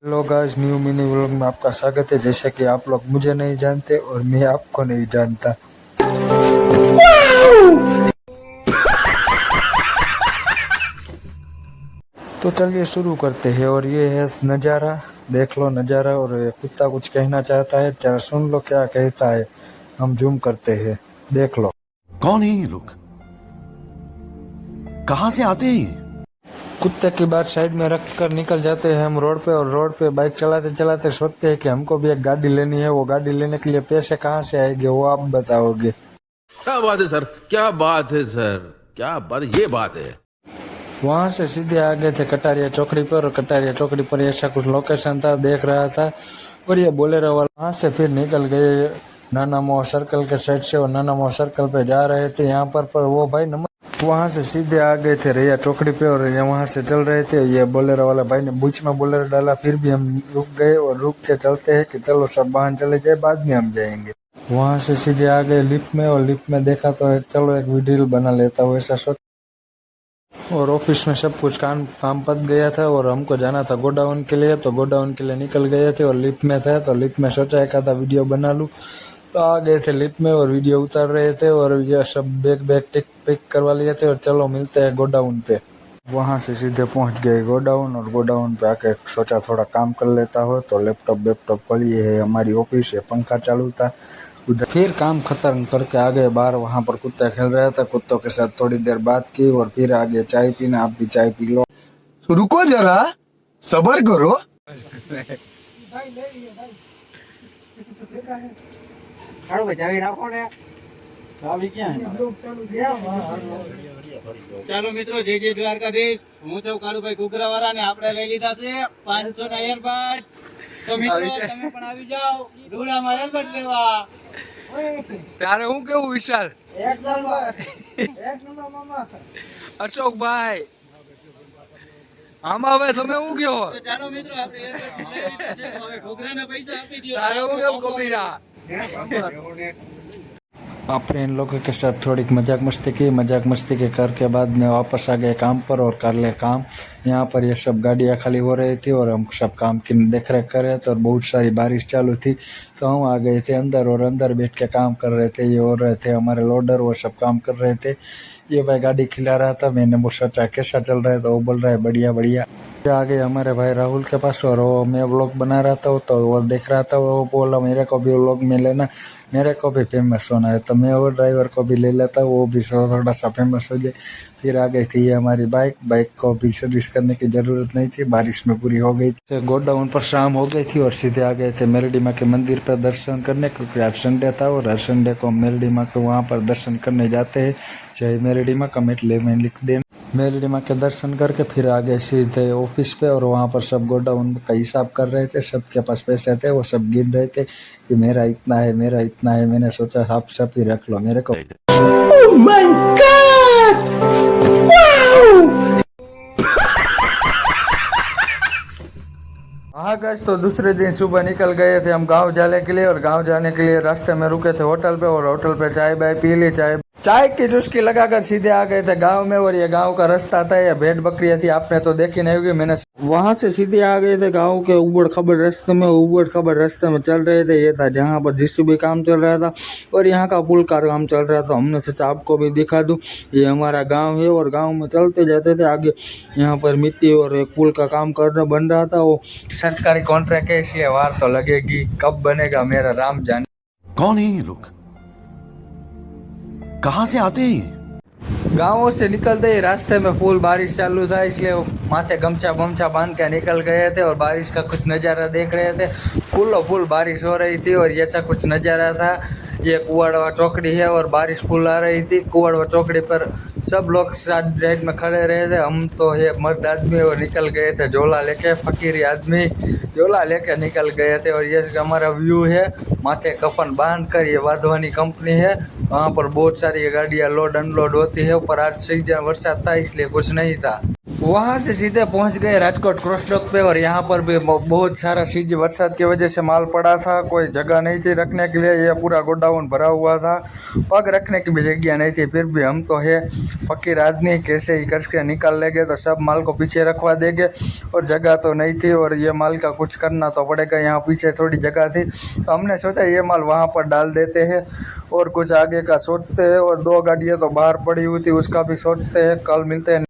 Hello guys, new mini vlog में आपका स्वागत है। जैसे कि आप लोग मुझे नहीं जानते और मैं आपको नहीं जानता, तो चलिए शुरू करते हैं। और ये है नज़ारा, देख लो नज़ारा। और ये कुत्ता कुछ कहना चाहता है, जरा सुन लो क्या कहता है। हम जूम करते हैं, देख लो। कौन है ये लोग? कहां से आते हैं ये? कुत्ते की बात साइड में रख कर निकल जाते हैं हम रोड पे। और रोड पे बाइक चलाते चलाते सोचते हैं कि हमको भी एक गाड़ी लेनी है। वो गाड़ी लेने के लिए पैसे कहाँ से आएंगे वो आप बताओगे। क्या बात है सर, क्या बात है सर, क्या बात, ये बात है। वहां से सीधे आ गए थे कटारिया चौकड़ी पर। और कटारिया चौकड़ी पर ऐसा कुछ लोकेशन था, देख रहा था। और ये बोलेरो वाला वहां से फिर निकल गए नाना मोह सर्कल के साइड से। और नाना मोह सर्कल पे जा रहे थे यहाँ पर वो भाई नंबर वहां से सीधे आ गए थे रैया चौकड़ी पे। और वहां से चल रहे थे। ये बोलेरो वाला भाई ने बीच में बोलेरो डाला, फिर भी हम रुक गए। और रुक के चलते हैं कि चलो सब वाहन चले जाए, बाद में हम जाएंगे। वहां से सीधे आ गए लिफ्ट में। और लिफ्ट में देखा तो चलो एक वीडियो बना लेता हूँ, ऐसा सोच। और ऑफिस में सब कुछ काम पत गया था। और हमको जाना था गोडाउन के लिए, तो गोडाउन के लिए निकल गए थे। और लिफ्ट में थे तो लिफ्ट में सोचा एक आधा वीडियो बना लूँ, तो आ गए थे लिफ्ट में और वीडियो उतार रहे थे। और ये सब बैग टिक पिक करवा लिए थे। और चलो मिलते हैं गोडाउन पे। वहां से सीधे पहुंच गए गोडाउन। और गोडाउन पे आके सोचा थोड़ा काम कर लेता हो, तो लैपटॉप खोलिए है हमारी ऑफिस है, पंखा चालू था उधर। फिर काम खत्म करके आ गए बाहर, वहां पर कुत्ता खेल रहा था। कुत्तों के साथ थोड़ी देर बात की और फिर आ गए चाय पीना। आप भी चाय पी लो। रुको जरा, सबर करो। ચાલો મિત્રો, જય જય દ્વારકાધીશ. હું છું કાળુભાઈ ઘુઘરાવાળા ને આપણે લઈ લીધા છે 500 ના એરબડ. તો મિત્રો તમે પણ આવી જાઓ ધોળામાં એરબડ લેવા. ત્યારે હું કેવું વિશાલ એક નંબર મામા. અશોકભાઈ આમાં હવે તમે શું કહો? તો ચાલો મિત્રો, આપણે એરબડ લઈ લીધા છે. હવે ઘુઘરાના પૈસા આપી દો. તારે હું કેવું કબીરા? आपने इन लोगों के साथ थोड़ी मजाक मस्ती की। मजाक मस्ती के करके बाद में वापस आ गए काम पर और कर ले काम। यहाँ पर ये सब गाड़ियाँ खाली हो रही थी और हम सब काम की देख रेख कर रहे थे। और बहुत सारी बारिश चालू थी, तो हम आ गए थे अंदर। और अंदर बैठ के काम कर रहे थे। ये हो रहे थे हमारे लोडर, वो सब काम कर रहे थे। ये भाई गाड़ी खिला रहा था, मैंने वो सोचा कैसा चल रहा है, तो वो बोल रहा है बढ़िया बढ़िया। आ गए हमारे भाई राहुल के पास। और वो मैं व्लॉग बना रहा था, तो वो देख रहा था। वो बोला मेरे को भी व्लॉग में लेना, मेरे को भी फेमस होना है। तो मैं और ड्राइवर को भी ले लेता, वो भी थोड़ा सा फेमस हो जाए। फिर आ गई थी ये हमारी बाइक को भी सर्विस करने की जरूरत नहीं थी, बारिश में पूरी हो गई थी। गोडाउन पर शाम हो गई थी और सीधे आ गए थे मेरडी माँ के मंदिर पर दर्शन करने, क्योंकि आज संडे था। और हर संडे को मेरडी माँ के वहाँ पर दर्शन करने जाते हैं। जय मेरडी माँ कमेंट में लिख देना। मेरडी माँ के दर्शन करके फिर आ गए सीधे ऑफिस पे। और वहाँ पर सब गोडाउन का हिसाब कर रहे थे, सबके पास पैसे थे, वो सब गिन रहे थे कि मेरा इतना है, मेरा इतना है। मैंने सोचा आप सब ही रख लो मेरे को। Oh my God! हाँ गाइस, तो दूसरे दिन सुबह निकल गए थे हम गांव जाने के लिए। और गांव जाने के लिए रास्ते में रुके थे होटल पे। और होटल पे चाय बाय पी ली। चाय की चुस्की लगाकर सीधे आ गए थे गांव में। और ये गांव का रास्ता था, ये भेड़ बकरियां थी, आपने तो देखी नहीं होगी। मैंने वहां से सीधे आ गए थे गांव के उबड़ खबड़ रास्ते में चल रहे थे। ये था जहां पर जेसीबी काम चल रहा था और यहाँ का पुल का काम चल रहा था। हमने सोचा आपको भी दिखा दूं, ये हमारा गाँव है। और गाँव में चलते जाते थे आगे, यहाँ पर मिट्टी और एक पुल का काम बन रहा था। वो सरकारी कॉन्ट्रैक्ट है, इसलिए वार तो लगेगी, कब बनेगा मेरा राम जाने। कौन है ये लोग? कहां से आते हैं ये? गाँवों से निकलते ही रास्ते में फुल बारिश चालू था, इसलिए माथे गमछा बांध के निकल गए थे। और बारिश का कुछ नज़ारा देख रहे थे। फुल बारिश हो रही थी और ऐसा कुछ नज़ारा था। ये कुआड़वा चौकड़ी है और बारिश फुल आ रही थी। कुआड़वा चौकड़ी पर सब लोग साइड में खड़े रहे थे। हम तो ये मर्द आदमी और निकल गए थे झोला लेके, फकीरी आदमी झोला लेके निकल गए थे। और ये हमारा व्यू है, माथे कफन बांध कर। ये वाधवानी कंपनी है, वहाँ पर बहुत सारी गाड़ियाँ लोड अनलोड होती है। पर आज सीजन बरसात था, इसलिए कुछ नहीं था। वहाँ से सीधे पहुँच गए राजकोट क्रॉस डॉक पे और यहाँ पर भी बहुत सारा सीज बरसात की वजह से माल पड़ा था, कोई जगह नहीं थी रखने के लिए, ये पूरा गोडाउन भरा हुआ था, पग रखने की भी जगह नहीं थी। फिर भी हम तो है फकीर आदमी, कैसे ही करके निकाल लेंगे, तो सब माल को पीछे रखवा देंगे और जगह तो नहीं थी और ये माल का कुछ करना तो पड़ेगा। यहाँ पीछे थोड़ी जगह थी तो हमने सोचा ये माल वहाँ पर डाल देते हैं और कुछ आगे का सोचते हैं और 2 गाड़ियाँ तो बाहर पड़ी हुई थी उसका भी सोचते हैं। कल मिलते हैं।